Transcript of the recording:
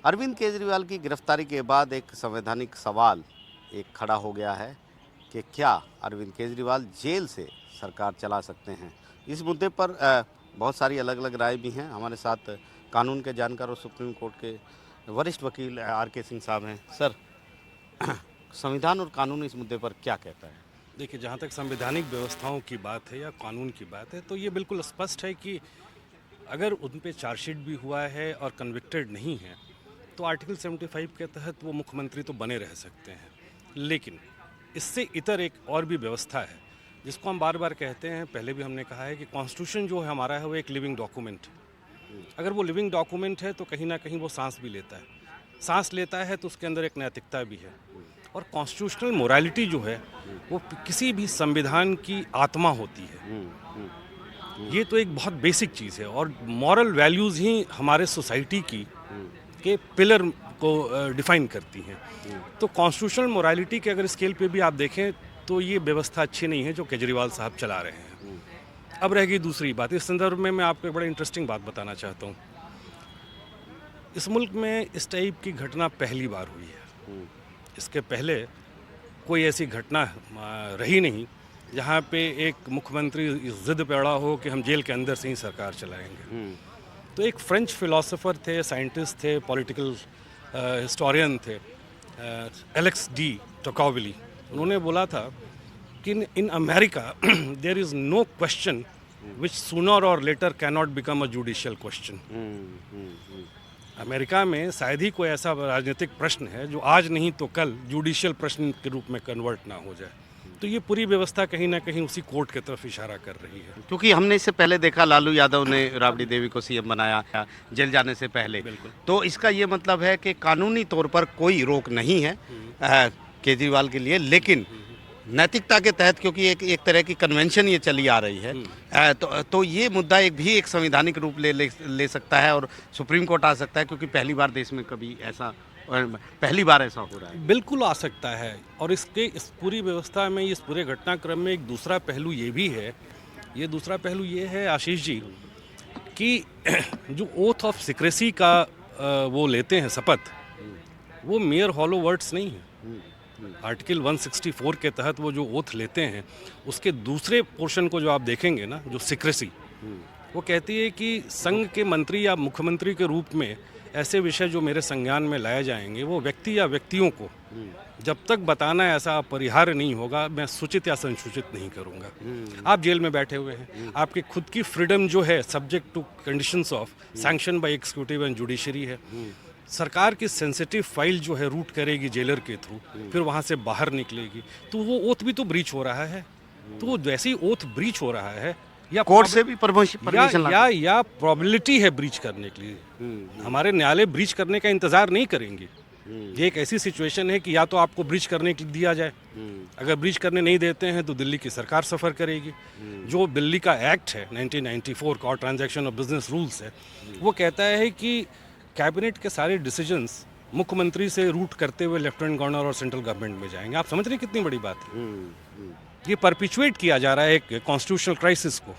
अरविंद केजरीवाल की गिरफ्तारी के बाद एक संवैधानिक सवाल एक खड़ा हो गया है कि क्या अरविंद केजरीवाल जेल से सरकार चला सकते हैं। इस मुद्दे पर बहुत सारी अलग अलग राय भी हैं। हमारे साथ कानून के जानकार और सुप्रीम कोर्ट के वरिष्ठ वकील आर के सिंह साहब हैं। सर, संविधान और कानून इस मुद्दे पर क्या कहता है? देखिए, जहाँ तक संवैधानिक व्यवस्थाओं की बात है या कानून की बात है, तो ये बिल्कुल स्पष्ट है कि अगर उन पे चार्जशीट भी हुआ है और कन्विक्टेड नहीं है, तो आर्टिकल 75 के तहत वो मुख्यमंत्री तो बने रह सकते हैं। लेकिन इससे इतर एक और भी व्यवस्था है, जिसको हम बार बार कहते हैं, पहले भी हमने कहा है कि कॉन्स्टिट्यूशन जो है हमारा है, वो एक लिविंग डॉक्यूमेंट है। अगर वो लिविंग डॉक्यूमेंट है तो कहीं ना कहीं वो सांस भी लेता है। सांस लेता है तो उसके अंदर एक नैतिकता भी है। और कॉन्स्टिट्यूशनल मोरालिटी जो है वो किसी भी संविधान की आत्मा होती है। ये तो एक बहुत बेसिक चीज़ है और मॉरल वैल्यूज़ ही हमारे सोसाइटी की के पिलर को डिफाइन करती हैं। तो कॉन्स्टिट्यूशनल मोरालिटी के अगर स्केल पे भी आप देखें तो ये व्यवस्था अच्छी नहीं है जो केजरीवाल साहब चला रहे हैं। अब रह गई दूसरी बात। इस संदर्भ में मैं आपको एक बड़ा इंटरेस्टिंग बात बताना चाहता हूँ। इस मुल्क में इस टाइप की घटना पहली बार हुई है। इसके पहले कोई ऐसी घटना रही नहीं जहाँ पे एक मुख्यमंत्री जिद पे अड़ा हो कि हम जेल के अंदर से ही सरकार चलाएंगे। तो एक फ्रेंच फिलोसोफर थे, साइंटिस्ट थे, पॉलिटिकल हिस्टोरियन थे, एलेक्स डी टोकाविली। उन्होंने बोला था कि in America there is no question which sooner or later cannot become a judicial question. America में शायद ही कोई ऐसा राजनीतिक प्रश्न है जो आज नहीं तो कल जुडिशियल प्रश्न के रूप में कन्वर्ट ना हो जाए। तो ये पूरी व्यवस्था कहीं ना कहीं उसी कोर्ट की तरफ इशारा कर रही है। क्योंकि हमने इससे पहले देखा, लालू यादव ने राबड़ी देवी को सीएम बनाया जेल जाने से पहले। बिल्कुल। तो इसका ये मतलब है कि कानूनी तौर पर कोई रोक नहीं है केजरीवाल के लिए, लेकिन नैतिकता के तहत, क्योंकि एक तरह की कन्वेंशन ये चली आ रही है, तो ये मुद्दा एक संवैधानिक रूप ले सकता है और सुप्रीम कोर्ट आ सकता है, क्योंकि पहली बार देश में पहली बार ऐसा हो रहा है। बिल्कुल आ सकता है। और इस पूरी व्यवस्था में, इस पूरे घटनाक्रम में एक दूसरा पहलू ये भी है। ये दूसरा पहलू ये है, आशीष जी, कि जो ओथ ऑफ सीक्रेसी का वो लेते हैं शपथ, वो मेयर हॉलो वर्ड्स नहीं है। आर्टिकल 164 के तहत वो जो ओथ लेते हैं, उसके दूसरे पोर्शन को जो आप देखेंगे ना, जो सीक्रेसी, वो कहती है कि संघ के मंत्री या मुख्यमंत्री के रूप में ऐसे विषय जो मेरे संज्ञान में लाए जाएंगे, वो व्यक्ति या व्यक्तियों को जब तक बताना ऐसा अपरिहार्य नहीं होगा, मैं सूचित या संसूचित नहीं करूंगा। आप जेल में बैठे हुए हैं, आपकी खुद की फ्रीडम जो है subject to conditions of sanction bye executive and judiciary है। सरकार की सेंसिटिव फाइल जो है रूट करेगी जेलर के थ्रू, फिर वहाँ से बाहर निकलेगी, तो वो ओथ भी तो ब्रीच हो रहा है। तो वो जैसे ही ओथ ब्रीच हो रहा है या कोर्ट से भी परमिशन या प्रोबेबिलिटी है ब्रीच करने के लिए, हमारे न्यायालय ब्रीच करने का इंतजार नहीं करेंगे। ये एक ऐसी सिचुएशन है कि या तो आपको ब्रीच करने के लिए दिया जाए, अगर ब्रीच करने नहीं देते हैं तो दिल्ली की सरकार सफ़र करेगी। जो दिल्ली का एक्ट है 1994 का, और ट्रांजैक्शन ऑफ बिजनेस रूल्स है, वो कहता है कि कैबिनेट के सारे डिसीजंस मुख्यमंत्री से रूट करते हुए लेफ्टिनेंट गवर्नर और सेंट्रल गवर्नमेंट में जाएंगे। आप समझ रहे हैं कितनी बड़ी बात है। ये परपिचुएट किया जा रहा है एक कॉन्स्टिट्यूशनल क्राइसिस को।